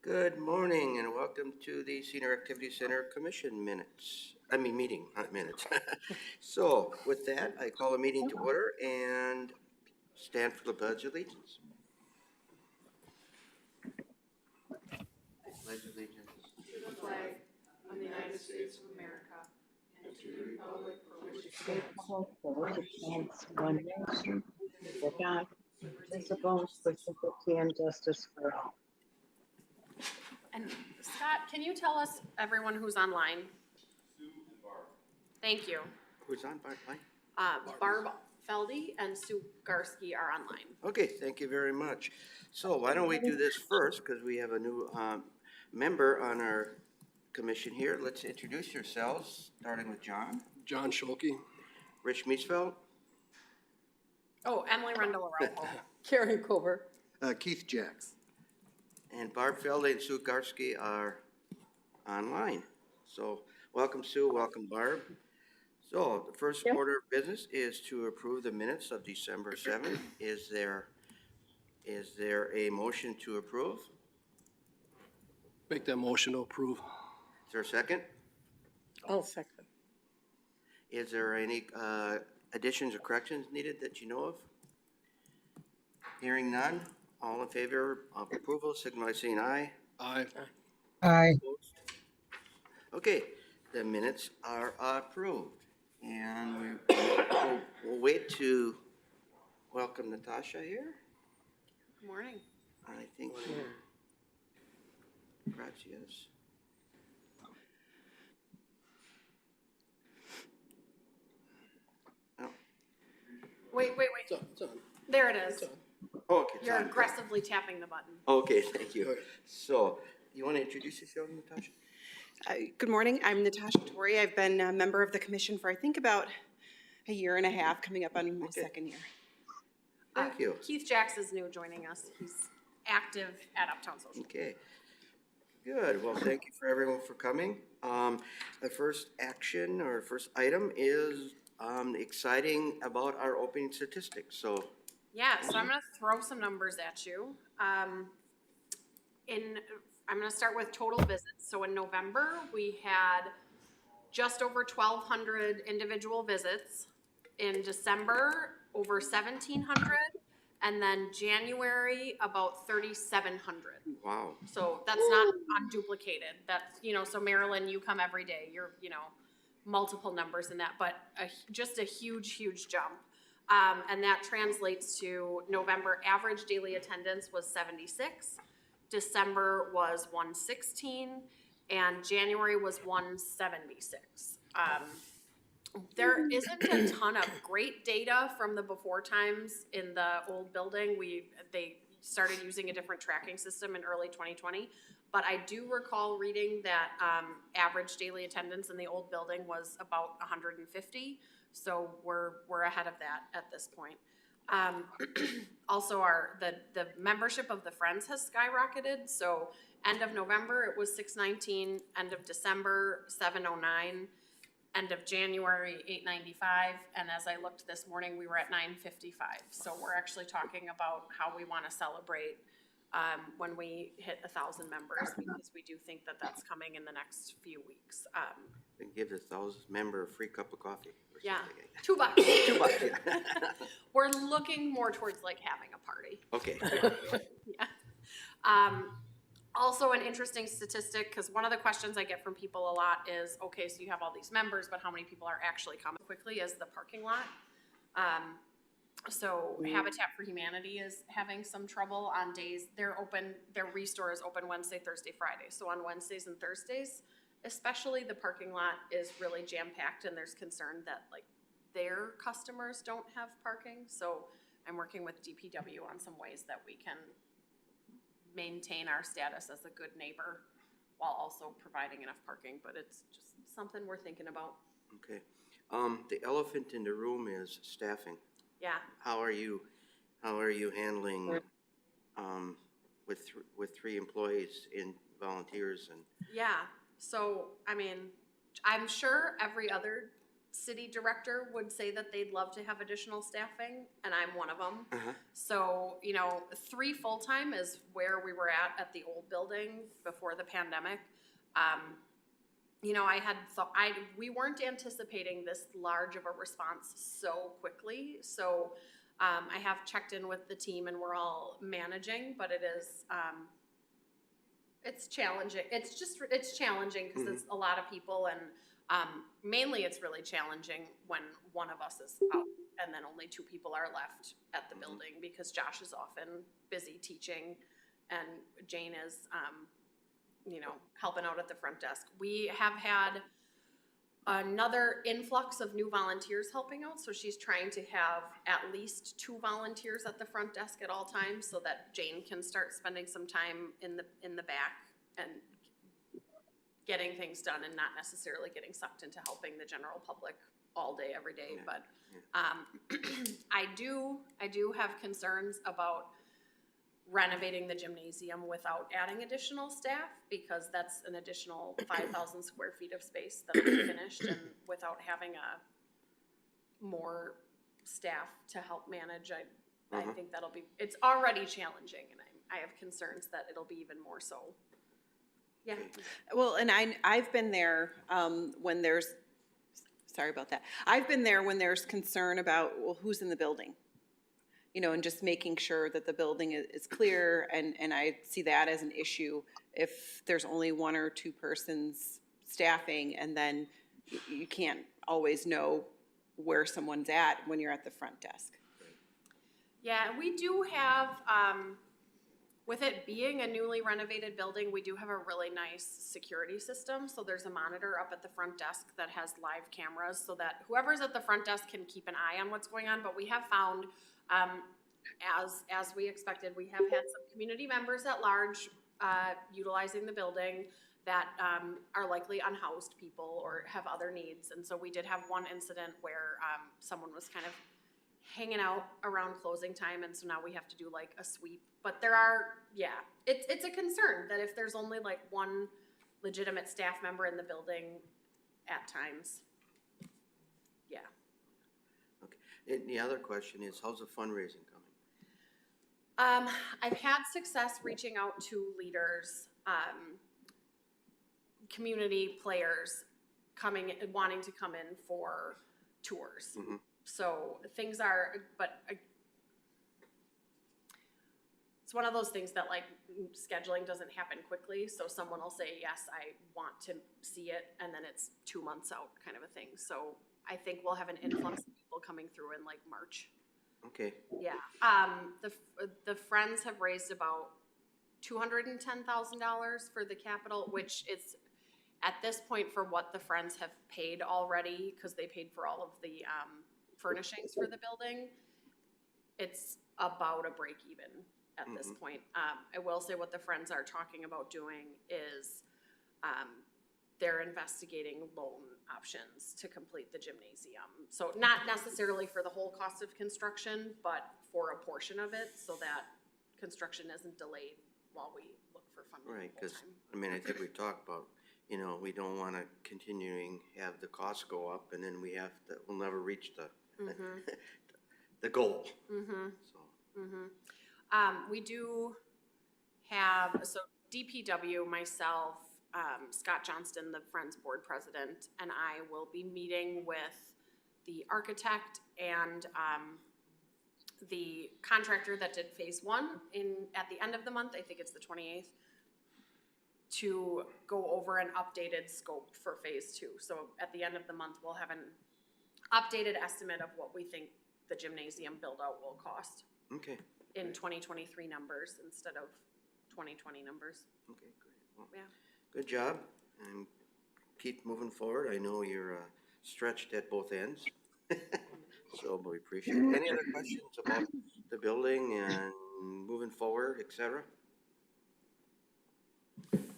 Good morning and welcome to the Senior Activity Center Commission meeting, not minutes. So with that, I call the meeting to order and stand for the Pledge of Allegiance. Pledge of Allegiance. To the flag of the United States of America and to the republic for which it stands, one nation, under God, indivisible, with liberty and justice for all. And Scott, can you tell us everyone who's online? Sue and Barb. Thank you. Who's on Barb line? Barb Feldy and Sue Garski are online. Okay, thank you very much. So why don't we do this first, because we have a new member on our commission here. Let's introduce yourselves, starting with John. John Scholke. Rich Meesfeld. Oh, Emily Rendell-Araujo. Karen Kober. Keith Jacks. And Barb Feldy and Sue Garski are online. So welcome, Sue, welcome, Barb. So the first order of business is to approve the minutes of December 7th. Is there a motion to approve? Make that motion to approve. Is there a second? I'll second. Is there any additions or corrections needed that you know of? Hearing none, all in favor of approval, signify by saying aye. Aye. Aye. Okay, the minutes are approved. And we'll wait to welcome Natasha here. Good morning. I think gracias. Oh, Wait. It's on, it's on. There it is. okay. it's You're on. aggressively tapping the button. Okay, thank you. Okay. So, you want to introduce yourself, Natasha? Good morning. I'm Natasha Torrey. I've been a member of the commission for I think about a year and a half, coming up on my second year. Thank you. Keith Jacks is new joining us. He's active at Uptown Social. Okay. Good. Well, thank you for everyone for coming. The first action or first item is exciting about our opening statistics. So, Yeah, so I'm gonna throw some numbers at you. I'm gonna start with total visits. So in November, we had just over 1,200 individual visits. In December, over 1,700, and then January, about 3,700. wow. So that's not unduplicated. That's, so Marilyn, you come every day. You're, multiple numbers in that, but just a huge, huge jump. And that translates to November average daily attendance was 76. December was 116, and January was 176. There isn't a ton of great data from the before times in the old building. They started using a different tracking system in early 2020, but I do recall reading that average daily attendance in the old building was about 150. So we're ahead of that at this point. Also, the membership of the Friends has skyrocketed. So end of November it was 619, end of December 709, end of January 895, and as I looked this morning we were at 955. So we're actually talking about how we want to celebrate when we hit 1,000 members, because we do think that that's coming in the next few weeks. And give the 1,000th member a free cup of coffee. Or Yeah, something like $2. that. $2, yeah. We're looking more towards like having a party. Okay. Yeah. Also an interesting statistic, because one of the questions I get from people a lot is, okay, so you have all these members, but how many people are actually coming quickly is the parking lot. So Habitat for Humanity is having some trouble on days. They're open, their restore is open Wednesday, Thursday, Friday. So on Wednesdays and Thursdays, especially, the parking lot is really jam-packed, and there's concern that like their customers don't have parking. So I'm working with DPW on some ways that we can maintain our status as a good neighbor while also providing enough parking, but it's just something we're thinking about. Okay. The elephant in the room is staffing. Yeah. How are you handling with 3 employees in volunteers and? Yeah. So, I mean, I'm sure every other city director would say that they'd love to have additional staffing, and I'm one of them. Uh-huh. So, 3 full-time is where we were at the old building before the pandemic. I had thought, we weren't anticipating this large of a response so quickly. So, I have checked in with the team and we're all managing, but it is, it's challenging. It's challenging because it's a lot of people, and mainly it's really challenging when one of us is out and then only 2 people are left at the building because Josh is often busy teaching and Jane is, helping out at the front desk. We have had another influx of new volunteers helping out, so she's trying to have at least 2 volunteers at the front desk at all times so that Jane can start spending some time in the back and getting things done and not necessarily getting sucked into helping the general public all day, every day. Yeah. But I do have concerns about renovating the gymnasium without adding additional staff, because that's an additional 5,000 square feet of space that will be finished, and without having more staff to help manage, I think it's already challenging, and I have concerns that it'll be even more so. Yeah. Well, and I've been there when there's, sorry about that. I've been there when there's concern about, well, who's in the building? And just making sure that the building is clear, and I see that as an issue if there's only 1 or 2 persons staffing, and then you can't always know where someone's at when you're at the front desk. Yeah, we do have, with it being a newly renovated building, we do have a really nice security system. So there's a monitor up at the front desk that has live cameras so that whoever's at the front desk can keep an eye on what's going on. But we have found, as we expected, we have had some community members at large utilizing the building that are likely unhoused people or have other needs. And so we did have one incident where someone was kind of hanging out around closing time, and so now we have to do like a sweep. But there are, it's a concern that if there's only like 1 legitimate staff member in the building at times. Yeah. Okay. And the other question is, how's the fundraising coming? I've had success reaching out to leaders, community players wanting to come in for tours. Mm-hmm. So things are, but it's one of those things that like scheduling doesn't happen quickly. So someone will say, yes, I want to see it. And then it's 2 months out kind of a thing. So I think we'll have an influx of people coming through in like March. Okay. Yeah. The Friends have raised about $210,000 for the Capitol, which is at this point for what the Friends have paid already, because they paid for all of the furnishings for the building. It's about a break even at this point. I will say what the Friends are talking about doing is they're investigating loan options to complete the gymnasium. So not necessarily for the whole cost of construction, but for a portion of it so that construction isn't delayed while we look for funding. Right, the whole because, time. I think we talked about, we don't want to continuing have the costs go up, and then we'll never reach the the goal. So. We do have, so DPW, myself, Scott Johnston, the Friends Board President, and I will be meeting with the architect and the contractor that did phase 1 at the end of the month, I think it's the 28th, to go over an updated scope for phase 2. So at the end of the month, we'll have an updated estimate of what we think the gymnasium build out will cost. Okay. In 2023 numbers instead of 2020 numbers. Okay, great. Well, Yeah. good job, and keep moving forward. I know you're stretched at both ends, so we appreciate it. Any other questions about the building and moving forward, etc.?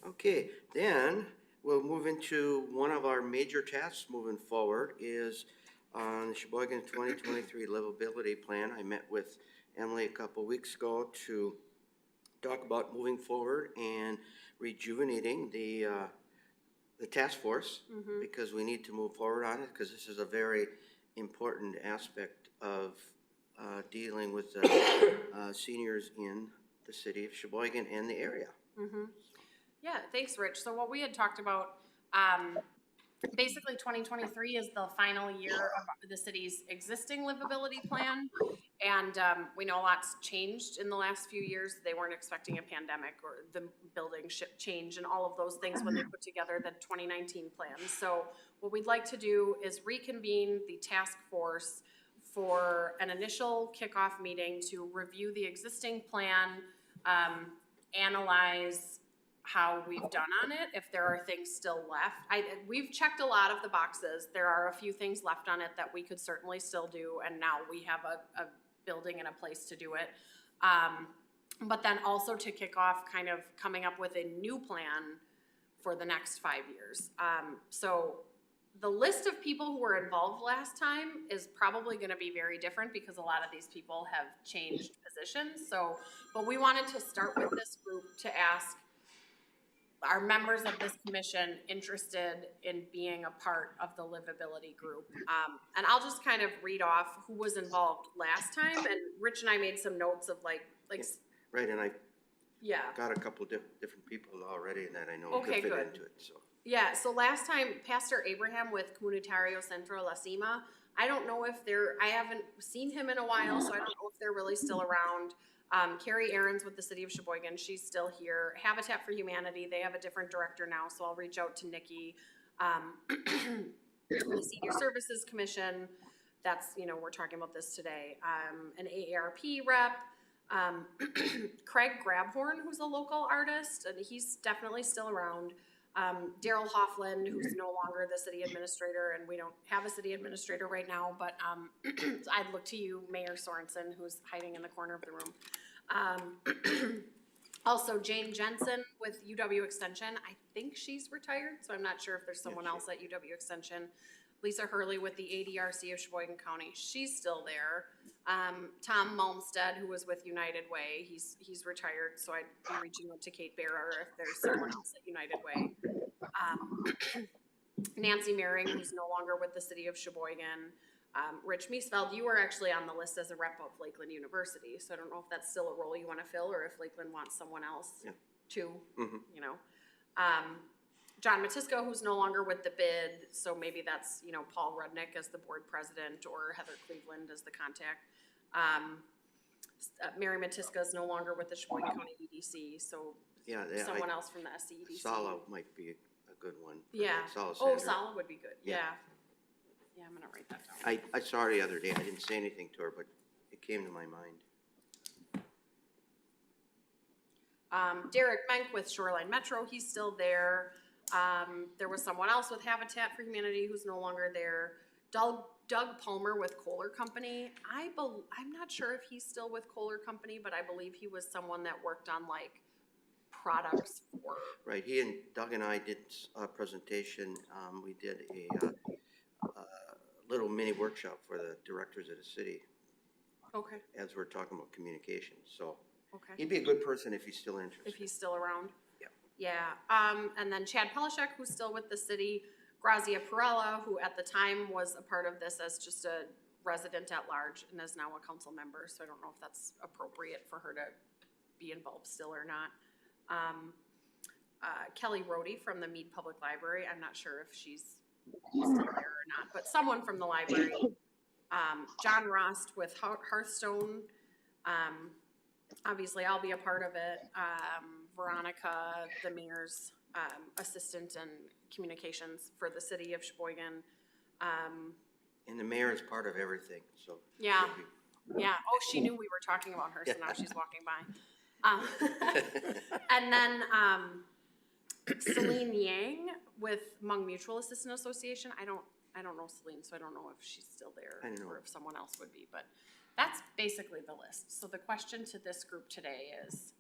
Okay, then we'll move into one of our major tasks moving forward is on the Sheboygan 2023 livability plan. I met with Emily a couple weeks ago to talk about moving forward and rejuvenating the the task force, Mhm. because we need to move forward on it, because this is a very important aspect of dealing with the seniors in the city of Sheboygan and the area. Yeah, thanks, Rich. So what we had talked about, basically 2023 is the final year of the city's existing livability plan. And we know a lot's changed in the last few years. They weren't expecting a pandemic or the building change and all of those things when they put together the 2019 plan. So what we'd like to do is reconvene the task force for an initial kickoff meeting to review the existing plan, analyze how we've done on it, if there are things still left. We've checked a lot of the boxes. There are a few things left on it that we could certainly still do, and now we have a building and a place to do it. But then also to kick off kind of coming up with a new plan for the next 5 years. So the list of people who were involved last time is probably gonna be very different because a lot of these people have changed positions. So, but we wanted to start with this group to ask, are members of this commission interested in being a part of the livability group? And I'll just kind of read off who was involved last time, and Rich and I made some notes of like, Right, and I yeah. got a couple different people already that I know Okay, could fit good. into it, so. Yeah, so last time, Pastor Abraham with Comunitario Centro La Cima, I don't know if I haven't seen him in a while, so I don't know if they're really still around. Carrie Aarons with the City of Sheboygan, she's still here. Habitat for Humanity, they have a different director now, so I'll reach out to Nikki. The Senior Services Commission, that's, we're talking about this today. An AARP rep, Craig Grabhorn, who's a local artist, and he's definitely still around. Daryl Hoffland, who's no longer the city administrator, and we don't have a city administrator right now, but I'd look to you, Mayor Sorensen, who's hiding in the corner of the room. Also, Jane Jensen with UW Extension. I think she's retired, so I'm not sure if there's someone else at UW Extension. Lisa Hurley with the ADRC of Sheboygan County. She's still there. Tom Malmstead, who was with United Way, he's retired, so I'd be reaching out to Kate Barrer if there's someone else at United Way. Nancy Mehring, who's no longer with the City of Sheboygan. Rich Miesfeld, you were actually on the list as a rep of Lakeland University, so I don't know if that's still a role you want to fill or if Lakeland wants someone else too, John Matisco, who's no longer with the bid, so maybe that's, Paul Rudnick as the board president or Heather Cleveland as the contact. Mary Matisco is no longer with the Sheboygan County EDC, so someone else from the SCEDC. Sala might be a good one. Yeah. Sala would be good. Yeah. Yeah, I'm gonna write that down. I saw her the other day. I didn't say anything to her, but it came to my mind. Derek Menk with Shoreline Metro, he's still there. There was someone else with Habitat for Humanity who's no longer there. Doug Palmer with Kohler Company. I'm not sure if he's still with Kohler Company, but I believe he was someone that worked on like products for. Right, he and Doug and I did a presentation. We did a little mini workshop for the directors of the city. Okay. As we're talking about communications, so. Okay. He'd be a good person if he's still interested. If he's still around. Yeah. Yeah, and then Chad Pelishek, who's still with the city, Grazia Perella, who at the time was a part of this as just a resident at large and is now a council member, so I don't know if that's appropriate for her to be involved still or not. Kelly Rohde from the Mead Public Library, I'm not sure if she's still there or not, but someone from the library. John Rost with Hearthstone, obviously I'll be a part of it. Veronica, the mayor's assistant and communications for the city of Sheboygan. And the mayor is part of everything, so. Yeah. Yeah, oh, she knew we were talking about her, so now she's walking by. And then Celine Yang with Hmong Mutual Assistance Association. I don't know Celine, so I don't know if she's still there I don't know. or if someone else would be, but that's basically the list. So the question to this group today is,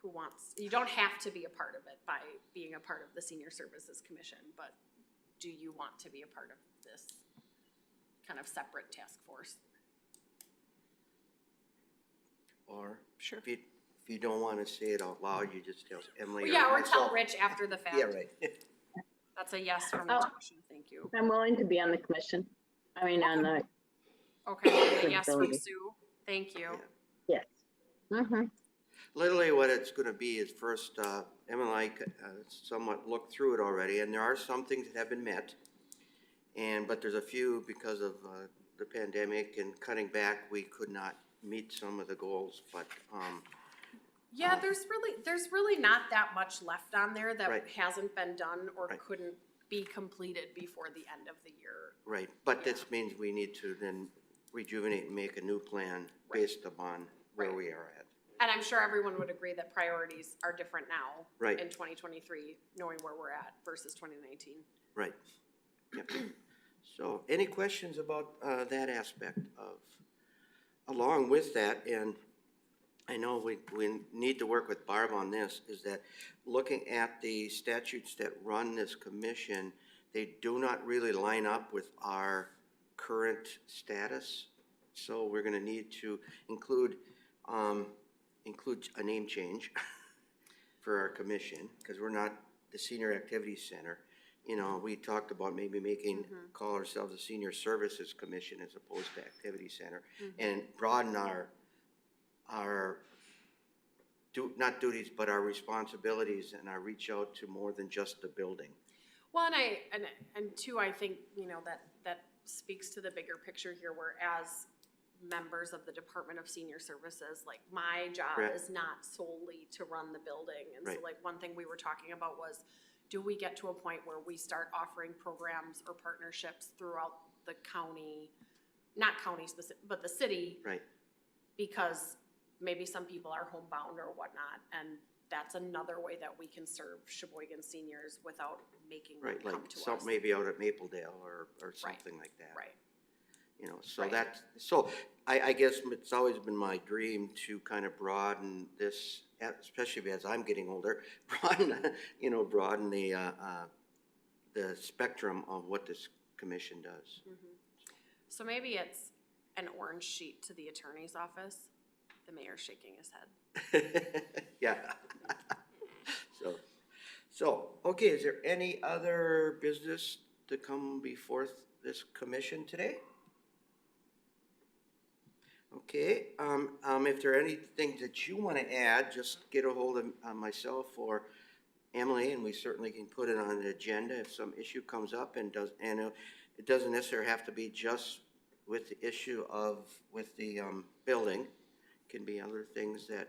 who wants, you don't have to be a part of it by being a part of the Senior Services Commission, but do you want to be a part of this kind of separate task force? Or Sure. if if you don't wanna say it out loud, you just tell Emily Well, or yeah, or tell myself. Rich after the fact. Yeah, right. That's a yes from Oh. Natasha, thank you. I'm willing to be on the commission. I mean, on the, Okay, a yes from Ability. Sue, thank you. Yeah. yes. Mm-hmm. Literally what it's gonna be is first, Em and I somewhat looked through it already, and there are some things that have been met. But there's a few, because of, the pandemic and cutting back, we could not meet some of the goals, but, Yeah, there's really not that much left on there that Right. hasn't been done or Right. couldn't be completed before the end of the year. right, but this means we need to then rejuvenate and make a new plan based upon where Right. we are at. And I'm sure everyone would agree that priorities are different now. Right. In 2023, knowing where we're at versus 2019. Right. Yep. So, any questions about that aspect of, along with that, and I know we need to work with Barb on this, is that looking at the statutes that run this commission, they do not really line up with our current status. So we're gonna need to include a name change for our commission, because we're not the Senior Activities Center. You know, we talked about maybe call ourselves a Senior Services Commission as opposed to Activity Center, and broaden not duties, but our responsibilities and our reach out to more than just the building. Well, and two, I think, that speaks to the bigger picture here, where as members of the Department of Senior Services, like, my job Correct. is not solely to run the building. And so, Right. like, one thing we were talking about was, do we get to a point where we start offering programs or partnerships throughout the county, not county specific, but the city, Right, because maybe some people are homebound or whatnot, and that's another way that we can serve Sheboygan seniors without making them right, like come to us. some, maybe out at Mapledale or something like that. Right. You know, so Right. so I guess it's always been my dream to kind of broaden this, especially as I'm getting older, broaden the spectrum of what this commission does. So maybe it's an orange sheet to the attorney's office. The mayor's shaking his head. Yeah. So, okay, is there any other business to come before this commission today? Okay, if there are any things that you want to add, just get a hold of myself or Emily, and we certainly can put it on the agenda if some issue comes up, and it doesn't necessarily have to be just with the issue with the building. It can be other things that,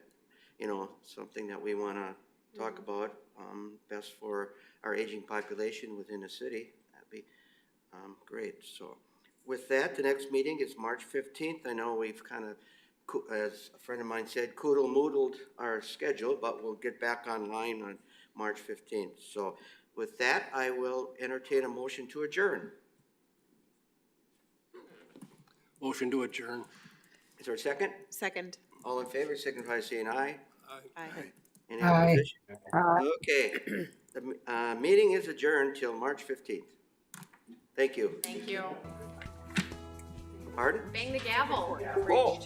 something that we want to talk about, best for our aging population within the city. That'd be great. So with that, the next meeting is March 15th. I know we've kind of, as a friend of mine said, coodle-moodled our schedule, but we'll get back online on March 15th. So with that, I will entertain a motion to adjourn. Motion to adjourn. Is there a second? Second. All in favor, signify by saying aye. Aye. Any opposition? Okay, the meeting is adjourned till March 15th. Thank you. Thank you. Pardon? Bang the gavel. Oh,